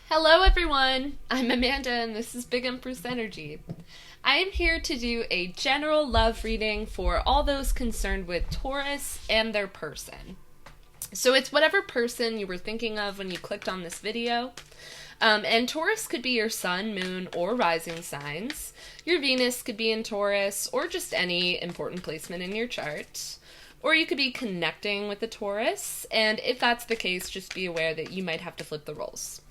Hello everyone, I'm Amanda and this is Big Empress Energy. I am here to do a general love reading for all those concerned with Taurus and their person. So it's whatever person you were thinking of when you clicked on this video. And Taurus could be your sun, moon, or rising signs. Your Venus could be in Taurus, or just any important placement in your chart. Or you could be connecting with the Taurus, and if that's the case, just be aware that you might have to flip the roles.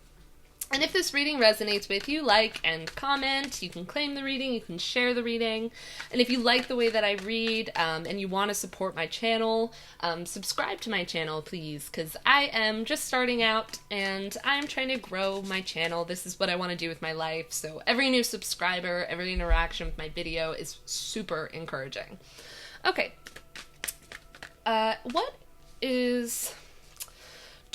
And if this reading resonates with you, like and comment. You can claim the reading, you can share the reading. And if you like the way that I read and you want to support my channel, subscribe to my channel, please, because I am just starting out and I am trying to grow my channel. This is what I want to do with my life. So every new subscriber, every interaction with my video is super encouraging. Okay. What is...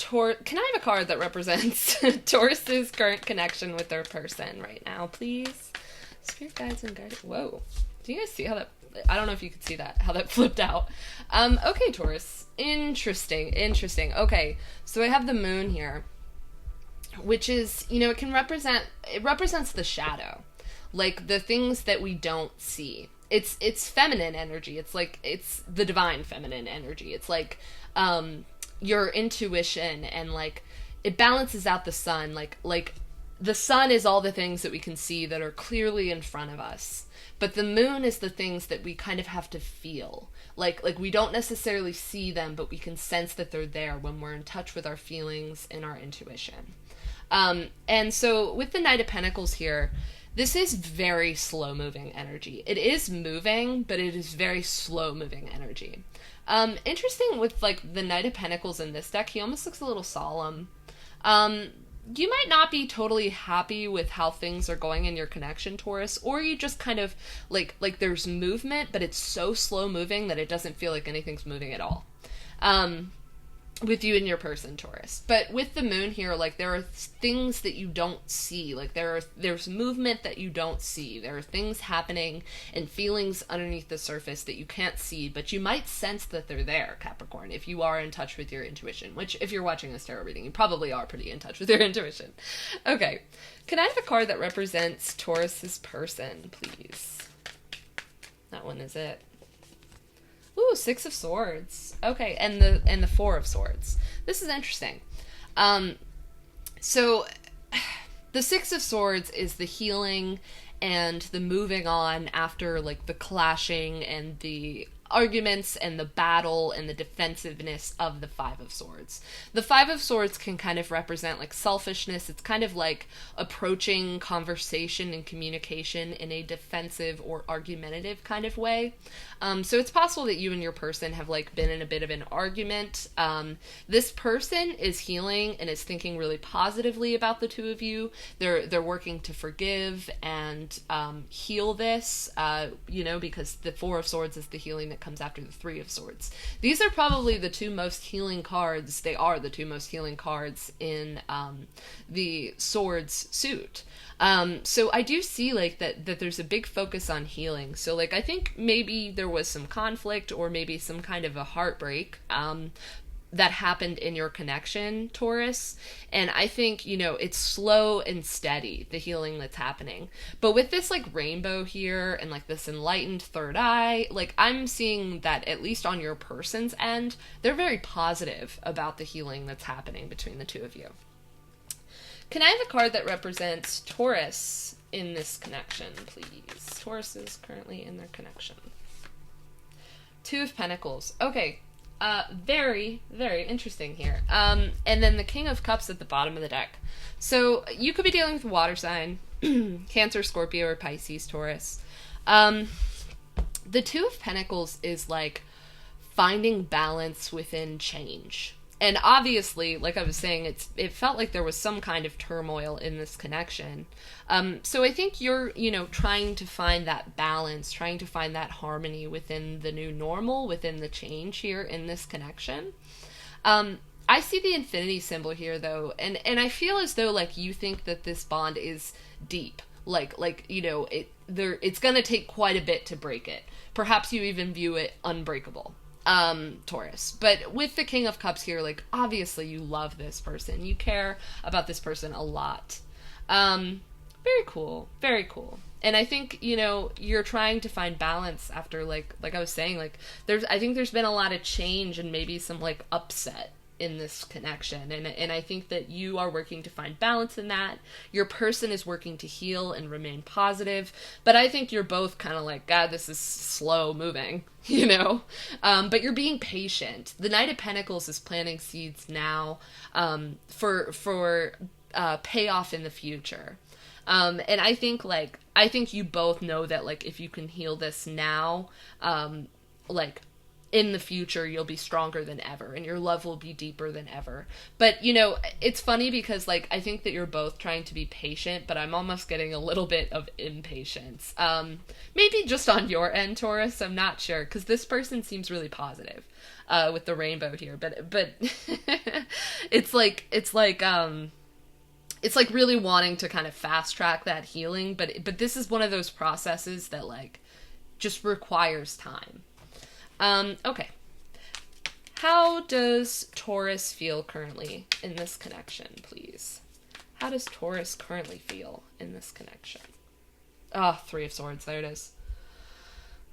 Can I have a card that represents Taurus's current connection with their person right now, please? Spirit guides and guardians. Whoa. Do you guys see how that... I don't know if you could see that, how that flipped out. Okay, Taurus. Interesting. Okay, so I have the moon here, which is, it represents the shadow. Like, the things that we don't see. It's feminine energy. It's the divine feminine energy. It's like, your intuition, and like it balances out the sun. Like the sun is all the things that we can see that are clearly in front of us, but the moon is the things that we kind of have to feel. Like we don't necessarily see them, but we can sense that they're there when we're in touch with our feelings and our intuition. And so with the Knight of Pentacles here, this is very slow moving energy. It is moving, but it is very slow moving energy. Interesting with like the Knight of Pentacles in this deck, he almost looks a little solemn. You might not be totally happy with how things are going in your connection, Taurus, or you just kind of like there's movement, but it's so slow moving that it doesn't feel like anything's moving at all. With you and your person, Taurus. But with the moon here, like there are things that you don't see. Like there's movement that you don't see. There are things happening and feelings underneath the surface that you can't see, but you might sense that they're there, Capricorn, if you are in touch with your intuition, which if you're watching this tarot reading, you probably are pretty in touch with your intuition. Okay. Can I have a card that represents Taurus's person, please? That one is it. Ooh, Six of Swords. Okay, and the Four of Swords. This is interesting. So the Six of Swords is the healing and the moving on after like the clashing and the arguments and the battle and the defensiveness of the Five of Swords. The Five of Swords can kind of represent like selfishness. It's kind of like approaching conversation and communication in a defensive or argumentative kind of way. So it's possible that you and your person have like been in a bit of an argument. This person is healing and is thinking really positively about the two of you. They're working to forgive and heal this, because the Four of Swords is the healing that comes after the Three of Swords. These are probably the two most healing cards. They are the two most healing cards in the Swords suit. So I do see like that there's a big focus on healing. So like I think maybe there was some conflict or maybe some kind of a heartbreak that happened in your connection, Taurus. And I think, it's slow and steady, the healing that's happening. But with this like rainbow here and like this enlightened third eye, like I'm seeing that at least on your person's end, they're very positive about the healing that's happening between the two of you. Can I have a card that represents Taurus in this connection, please? Taurus is currently in their connection. Two of Pentacles. Okay. Very, very interesting here. And then the King of Cups at the bottom of the deck. So you could be dealing with a water sign, Cancer, Scorpio, or Pisces, Taurus. The Two of Pentacles is like finding balance within change. And obviously, like I was saying, it felt like there was some kind of turmoil in this connection. So I think you're, trying to find that balance, trying to find that harmony within the new normal, within the change here in this connection. I see the infinity symbol here, though, and I feel as though, like, you think that this bond is deep. It's going to take quite a bit to break it. Perhaps you even view it unbreakable. Taurus. But with the King of Cups here, like, obviously you love this person. You care about this person a lot. Very cool. Very cool. And I think, you're trying to find balance after, like I was saying, like, I think there's been a lot of change and maybe some, like, upset in this connection. And I think that you are working to find balance in that. Your person is working to heal and remain positive. But I think you're both kind of like, God, this is slow moving, But you're being patient. The Knight of Pentacles is planting seeds now for payoff in the future. And I think you both know that, like, if you can heal this now, like, in the future, you'll be stronger than ever, and your love will be deeper than ever. But, it's funny because, like, I think that you're both trying to be patient, but I'm almost getting a little bit of impatience. Maybe just on your end, Taurus, I'm not sure, because this person seems really positive, with the rainbow here, but it's like really wanting to kind of fast track that healing, but this is one of those processes that, like, just requires time. Okay. How does Taurus feel currently in this connection, please? How does Taurus currently feel in this connection? Three of Swords, there it is.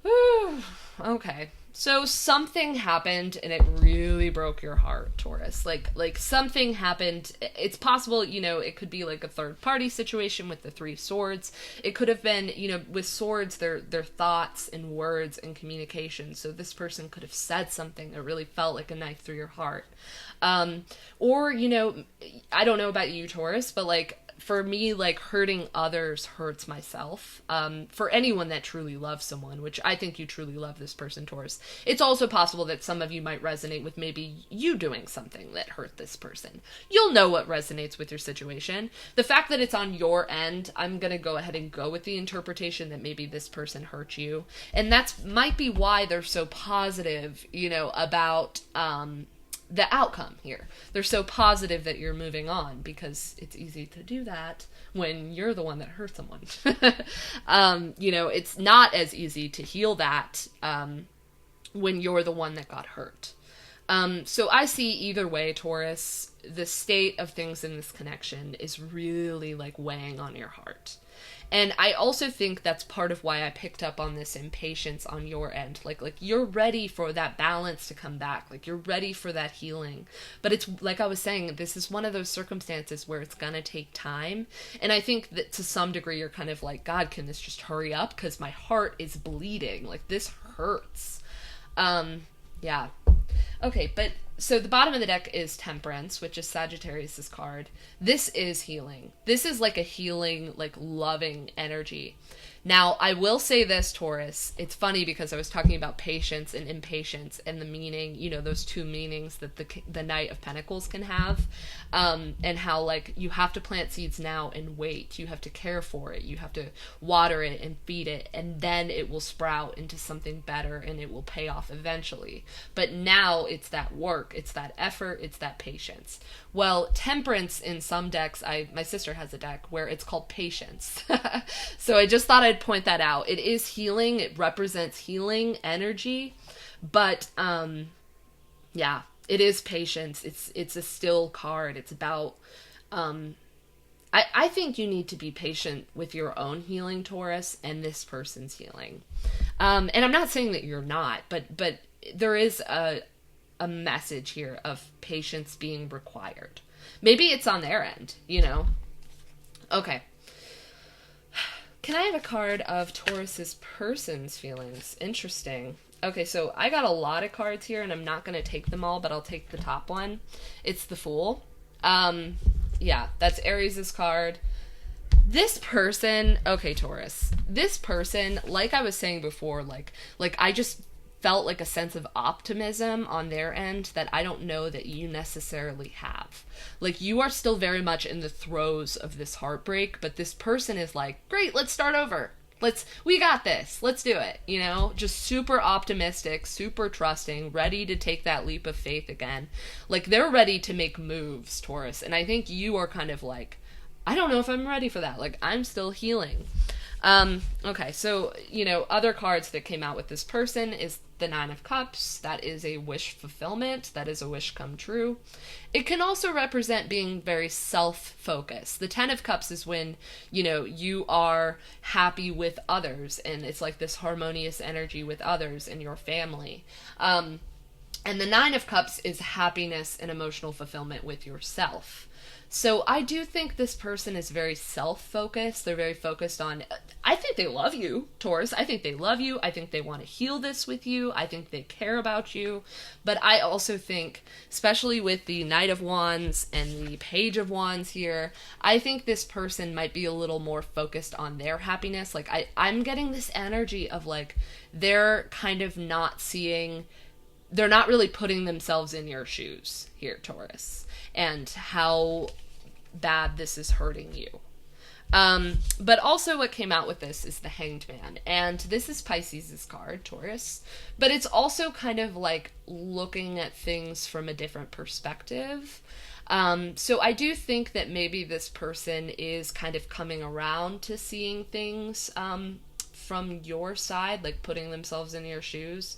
Whew. Okay. So something happened and it really broke your heart, Taurus. Like something happened. It's possible, it could be like a third party situation with the Three of Swords. It could have been, with swords, their thoughts and words and communication. So this person could have said something that really felt like a knife through your heart. Or, I don't know about you, Taurus, but like, for me, like, hurting others hurts myself. For anyone that truly loves someone, which I think you truly love this person, Taurus. It's also possible that some of you might resonate with maybe you doing something that hurt this person. You'll know what resonates with your situation. The fact that it's on your end, I'm going to go ahead and go with the interpretation that maybe this person hurt you. And that's might be why they're so positive, about the outcome here. They're so positive that you're moving on, because it's easy to do that when you're the one that hurt someone. It's not as easy to heal that when you're the one that got hurt. So I see either way, Taurus, the state of things in this connection is really, like, weighing on your heart. And I also think that's part of why I picked up on this impatience on your end. Like you're ready for that balance to come back. Like, you're ready for that healing. But it's, like I was saying, this is one of those circumstances where it's gonna take time. And I think that to some degree you're kind of like, God, can this just hurry up? Because my heart is bleeding. Like, this hurts. Yeah. Okay, but so the bottom of the deck is Temperance, which is Sagittarius's card. This is healing. This is like a healing, like, loving energy. Now, I will say this, Taurus. It's funny because I was talking about patience and impatience and the meaning, those two meanings that the Knight of Pentacles can have, and how, like, you have to plant seeds now and wait. You have to care for it. You have to water it and feed it, and then it will sprout into something better and it will pay off eventually. But now it's that work, it's that effort, it's that patience. Well, Temperance in some decks, my sister has a deck where it's called Patience. So I just thought I'd point that out. It is healing. It represents healing energy, but yeah, it is patience. It's a still card. It's about I think you need to be patient with your own healing, Taurus, and this person's healing. And I'm not saying that you're not, but there is a message here of patience being required. Maybe it's on their end, Okay. Can I have a card of Taurus's person's feelings? Interesting. Okay, so I got a lot of cards here, and I'm not going to take them all, but I'll take the top one. It's the Fool. Yeah, that's Aries' card. This person, okay, Taurus. This person, like I was saying before, like I just felt like a sense of optimism on their end that I don't know that you necessarily have. Like, you are still very much in the throes of this heartbreak, but this person is like, great, let's start over. We got this. Let's do it. Just super optimistic, super trusting, ready to take that leap of faith again. Like, they're ready to make moves, Taurus. And I think you are kind of like, I don't know if I'm ready for that. Like, I'm still healing. Okay, so, other cards that came out with this person is the Nine of Cups, that is a wish fulfillment, that is a wish come true. It can also represent being very self-focused. The Ten of Cups is when, you are happy with others, and it's like this harmonious energy with others and your family. And the Nine of Cups is happiness and emotional fulfillment with yourself. So I do think this person is very self-focused. They're very focused on, I think they love you, Taurus. I think they love you. I think they want to heal this with you. I think they care about you. But I also think, especially with the Knight of Wands and the Page of Wands here, I think this person might be a little more focused on their happiness. Like, I'm getting this energy of, like, they're kind of not seeing, they're not really putting themselves in your shoes here, Taurus, and how bad this is hurting you. But also what came out with this is the Hanged Man. And this is Pisces' card, Taurus. But it's also kind of like looking at things from a different perspective. So I do think that maybe this person is kind of coming around to seeing things from your side, like putting themselves in your shoes.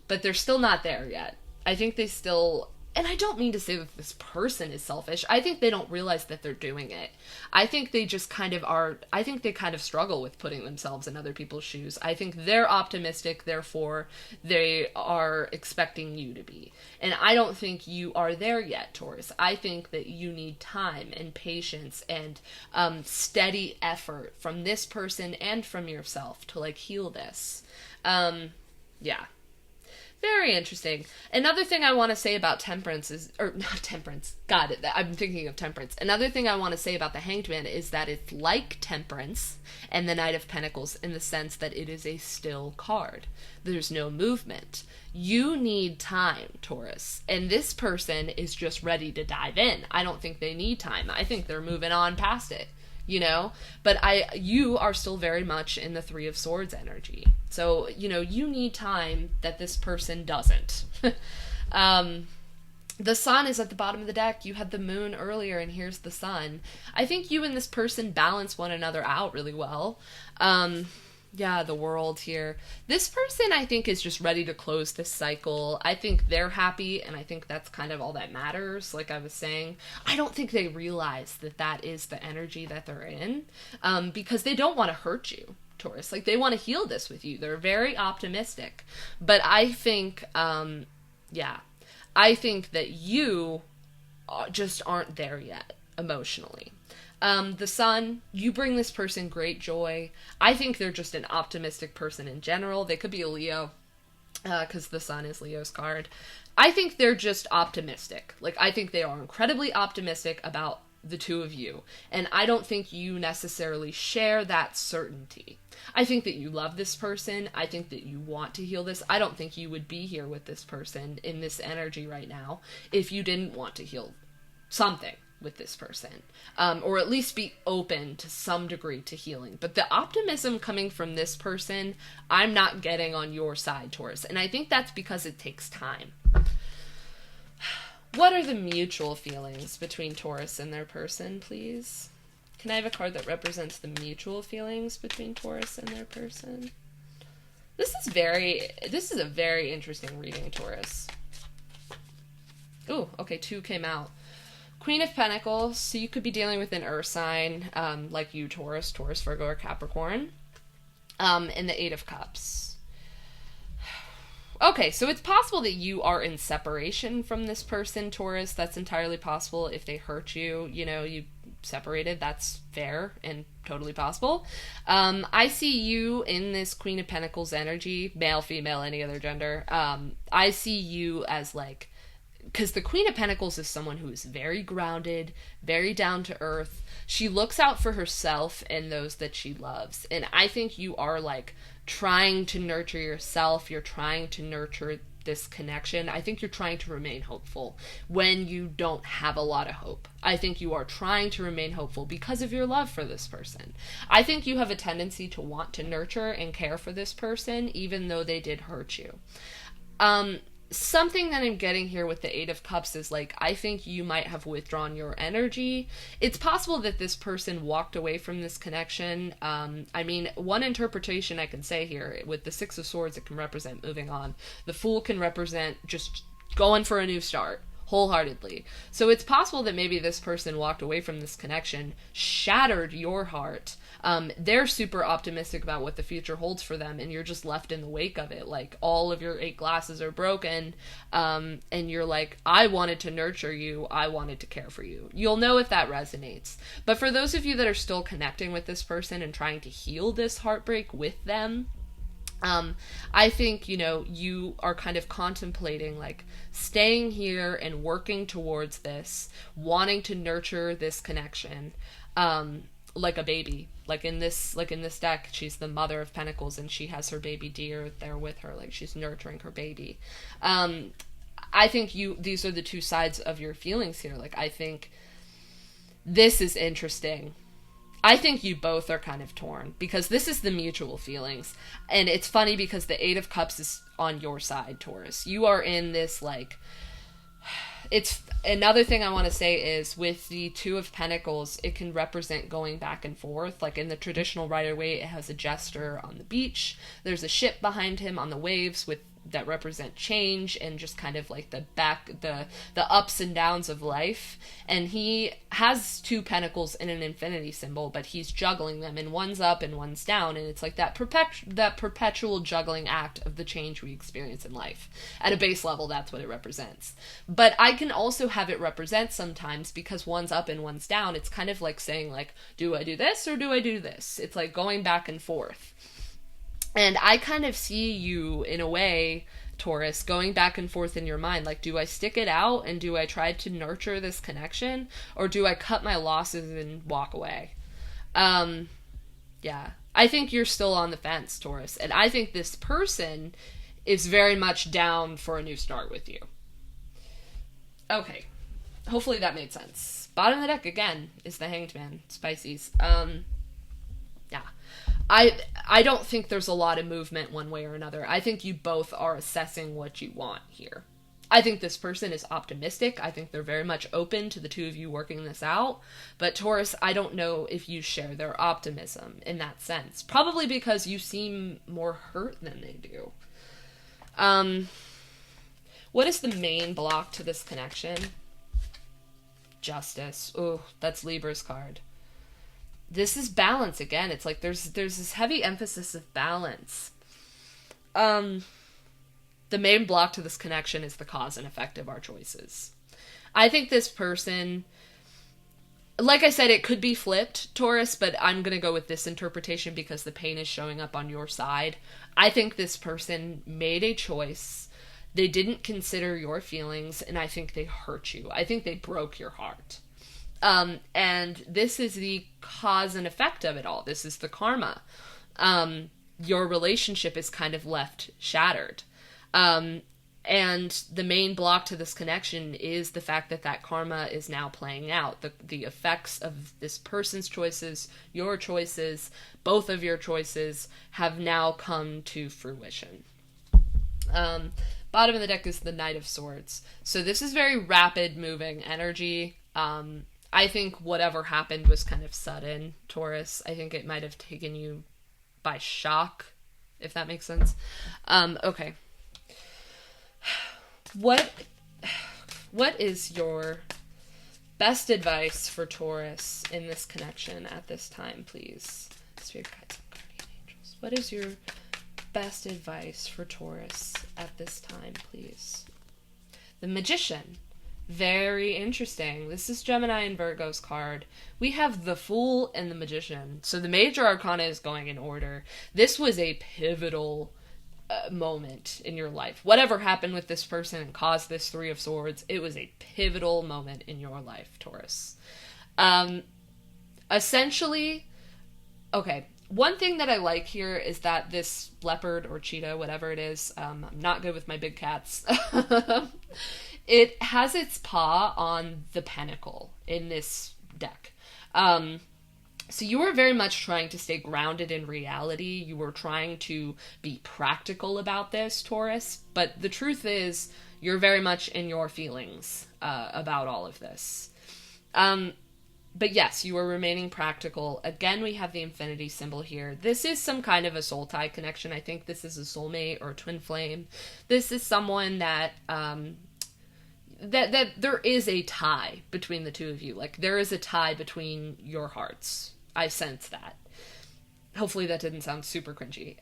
But they're still not there yet. I think they still... And I don't mean to say that this person is selfish. I think they don't realize that they're doing it. I think they just kind of are... I think they kind of struggle with putting themselves in other people's shoes. I think they're optimistic, therefore they are expecting you to be. And I don't think you are there yet, Taurus. I think that you need time and patience and steady effort from this person and from yourself to, like, heal this. Yeah. Very interesting. Another thing I want to say about Temperance is, or not Temperance, God, I'm thinking of Temperance. Another thing I want to say about the Hanged Man is that it's like Temperance and the Knight of Pentacles in the sense that it is a still card. There's no movement. You need time, Taurus. And this person is just ready to dive in. I don't think they need time. I think they're moving on past it. But you are still very much in the Three of Swords energy. So, you need time that this person doesn't. The sun is at the bottom of the deck. You had the moon earlier, and here's the sun. I think you and this person balance one another out really well. Yeah, the World here. This person, I think, is just ready to close this cycle. I think they're happy, and I think that's kind of all that matters, like I was saying. I don't think they realize that that is the energy that they're in, because they don't want to hurt you, Taurus. Like, they want to heal this with you. They're very optimistic. But I think, I think that you just aren't there yet, emotionally. The sun, you bring this person great joy. I think they're just an optimistic person in general. They could be a Leo, because the sun is Leo's card. I think they're just optimistic. Like, I think they are incredibly optimistic about the two of you. And I don't think you necessarily share that certainty. I think that you love this person. I think that you want to heal this. I don't think you would be here with this person in this energy right now if you didn't want to heal something with this person, or at least be open to some degree to healing. But the optimism coming from this person, I'm not getting on your side, Taurus. And I think that's because it takes time. What are the mutual feelings between Taurus and their person, please? Can I have a card that represents the mutual feelings between Taurus and their person? This is a very interesting reading, Taurus. Ooh, okay, 2 came out. Queen of Pentacles, so you could be dealing with an earth sign, like you, Taurus, Virgo, or Capricorn. And the 8 of Cups. Okay, so it's possible that you are in separation from this person, Taurus. That's entirely possible. If they hurt you, you separated, that's fair and totally possible. I see you in this Queen of Pentacles energy, male, female, any other gender. I see you as, like, because the Queen of Pentacles is someone who is very grounded, very down to earth. She looks out for herself and those that she loves. And I think you are, like, trying to nurture yourself. You're trying to nurture this connection. I think you're trying to remain hopeful when you don't have a lot of hope. I think you are trying to remain hopeful because of your love for this person. I think you have a tendency to want to nurture and care for this person even though they did hurt you. something that I'm getting here with the Eight of Cups is like, I think you might have withdrawn your energy. It's possible that this person walked away from this connection. I mean, one interpretation I can say here with the Six of Swords, it can represent moving on. The Fool can represent just going for a new start wholeheartedly. So it's possible that maybe this person walked away from this connection, shattered your heart. They're super optimistic about what the future holds for them, and you're just left in the wake of it. Like, all of your 8 glasses are broken, and you're like, I wanted to nurture you, I wanted to care for you. You'll know if that resonates. But for those of you that are still connecting with this person and trying to heal this heartbreak with them, I think, you are kind of contemplating, like, staying here and working towards this, wanting to nurture this connection, like a baby. Like in this deck, she's the Mother of Pentacles, and she has her baby deer there with her, like she's nurturing her baby. I think these are the two sides of your feelings here. Like, I think this is interesting. I think you both are kind of torn, because this is the mutual feelings. And it's funny because the Eight of Cups is on your side, Taurus. You are in this, like, it's another thing I want to say is with the Two of Pentacles, it can represent going back and forth. Like in the traditional Rider-Waite, it has a jester on the beach. There's a ship behind him on the waves that represent change and just kind of like the ups and downs of life. And he has 2 pentacles in an infinity symbol, but he's juggling them, and one's up and one's down, and it's like that perpetual juggling act of the change we experience in life. At a base level, that's what it represents. But I can also have it represent sometimes, because one's up and one's down, it's kind of like saying, like, do I do this or do I do this? It's like going back and forth. And I kind of see you, in a way, Taurus, going back and forth in your mind. Like, do I stick it out and do I try to nurture this connection? Or do I cut my losses and walk away? Yeah. I think you're still on the fence, Taurus. And I think this person is very much down for a new start with you. Okay. Hopefully that made sense. Bottom of the deck, again, is the Hanged Man. Pisces. Yeah. I don't think there's a lot of movement one way or another. I think you both are assessing what you want here. I think this person is optimistic. I think they're very much open to the two of you working this out. But Taurus, I don't know if you share their optimism in that sense. Probably because you seem more hurt than they do. What is the main block to this connection? Justice. Ooh, that's Libra's card. This is balance again. It's like there's this heavy emphasis of balance. The main block to this connection is the cause and effect of our choices. I think this person, like I said, it could be flipped, Taurus, but I'm going to go with this interpretation because the pain is showing up on your side. I think this person made a choice. They didn't consider your feelings, and I think they hurt you. I think they broke your heart. And this is the cause and effect of it all. This is the karma. Your relationship is kind of left shattered. And the main block to this connection is the fact that karma is now playing out. The effects of this person's choices, your choices, both of your choices have now come to fruition. Bottom of the deck is the Knight of Swords. So this is very rapid moving energy. I think whatever happened was kind of sudden, Taurus. I think it might have taken you by shock, if that makes sense. Okay. What is your best advice for Taurus in this connection at this time, please? Spirit guides and guardian angels. What is your best advice for Taurus at this time, please? The Magician. Very interesting. This is Gemini and Virgo's card. We have the Fool and the Magician. So the major arcana is going in order. This was a pivotal moment in your life. Whatever happened with this person and caused this 3 of Swords, it was a pivotal moment in your life, Taurus. Essentially, okay, one thing that I like here is that this leopard or cheetah, whatever it is, I'm not good with my big cats. It has its paw on the pentacle in this deck. So you were very much trying to stay grounded in reality. You were trying to be practical about this, Taurus. But the truth is, you're very much in your feelings about all of this. But yes, you are remaining practical. Again, we have the infinity symbol here. This is some kind of a soul tie connection. I think this is a soulmate or a twin flame. This is someone that that there is a tie between the two of you. Like, there is a tie between your hearts. I sense that. Hopefully that didn't sound super cringy.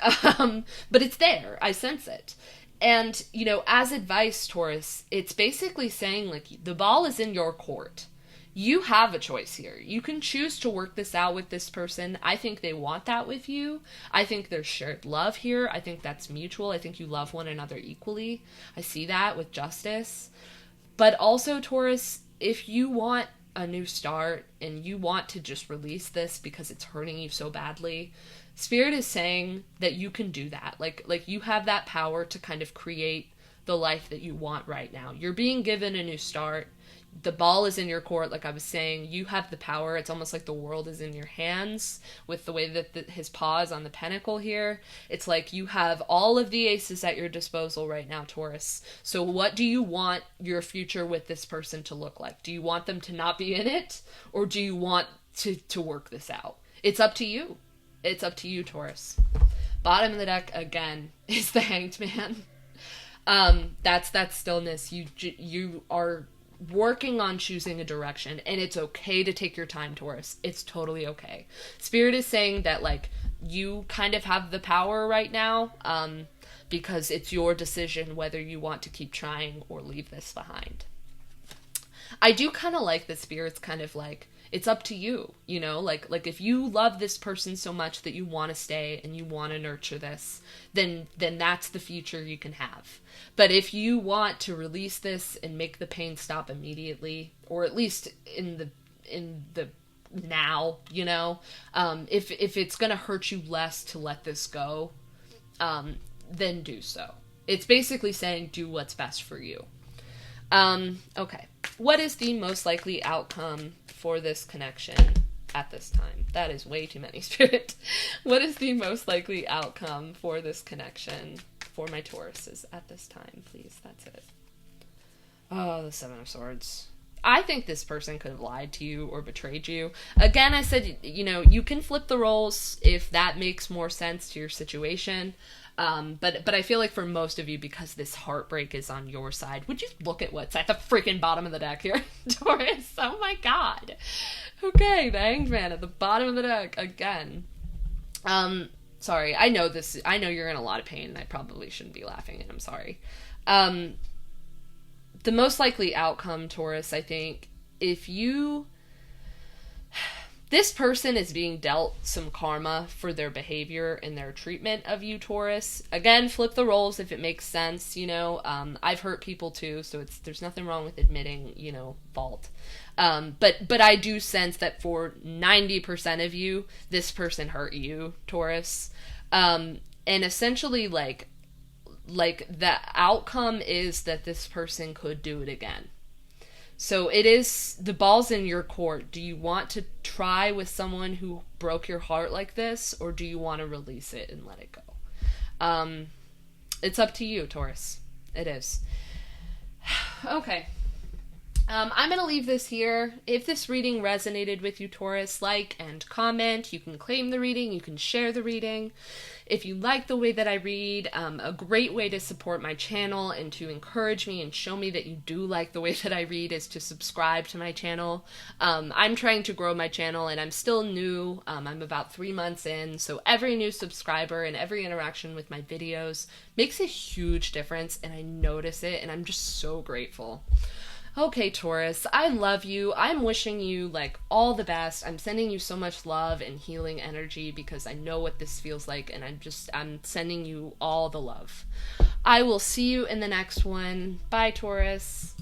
But it's there. I sense it. And, as advice, Taurus, it's basically saying, like, the ball is in your court. You have a choice here. You can choose to work this out with this person. I think they want that with you. I think there's shared love here. I think that's mutual. I think you love one another equally. I see that with justice. But also, Taurus, if you want a new start and you want to just release this because it's hurting you so badly, Spirit is saying that you can do that. Like you have that power to kind of create the life that you want right now. You're being given a new start. The ball is in your court, like I was saying. You have the power. It's almost like the world is in your hands with the way that his paw is on the pentacle here. It's like you have all of the aces at your disposal right now, Taurus. So what do you want your future with this person to look like? Do you want them to not be in it? Or do you want to work this out? It's up to you. It's up to you, Taurus. Bottom of the deck, again, is the Hanged Man. That's that stillness. You are working on choosing a direction, and it's okay to take your time, Taurus. It's totally okay. Spirit is saying that, like, you kind of have the power right now, because it's your decision whether you want to keep trying or leave this behind. I do kind of like that Spirit's kind of like, it's up to you, like if you love this person so much that you want to stay and you want to nurture this, then that's the future you can have. But if you want to release this and make the pain stop immediately, or at least in the now, if it's going to hurt you less to let this go, then do so. It's basically saying do what's best for you. Okay. What is the most likely outcome for this connection at this time? That is way too many, Spirit. What is the most likely outcome for this connection for my Tauruses at this time, please? That's it. Oh, the Seven of Swords. I think this person could have lied to you or betrayed you. Again, I said, you can flip the roles if that makes more sense to your situation. But I feel like for most of you, because this heartbreak is on your side, would you look at what's at the freaking bottom of the deck here, Taurus? Oh my god. Okay, the Hanged Man at the bottom of the deck again. Sorry, I know you're in a lot of pain, and I probably shouldn't be laughing, and I'm sorry. The most likely outcome, Taurus, I think, this person is being dealt some karma for their behavior and their treatment of you, Taurus. Again, flip the roles if it makes sense, I've hurt people too, so there's nothing wrong with admitting, fault. But I do sense that for 90% of you, this person hurt you, Taurus. And essentially, like the outcome is that this person could do it again. So the ball's in your court. Do you want to try with someone who broke your heart like this, or do you want to release it and let it go? It's up to you, Taurus. It is. Okay. I'm going to leave this here. If this reading resonated with you, Taurus, like and comment. You can claim the reading. You can share the reading. If you like the way that I read, a great way to support my channel and to encourage me and show me that you do like the way that I read is to subscribe to my channel. I'm trying to grow my channel, and I'm still new. I'm about 3 months in, so every new subscriber and every interaction with my videos makes a huge difference, and I notice it, and I'm just so grateful. Okay, Taurus, I love you. I'm wishing you, all the best. I'm sending you so much love and healing energy because I know what this feels like, and I'm sending you all the love. I will see you in the next one. Bye, Taurus.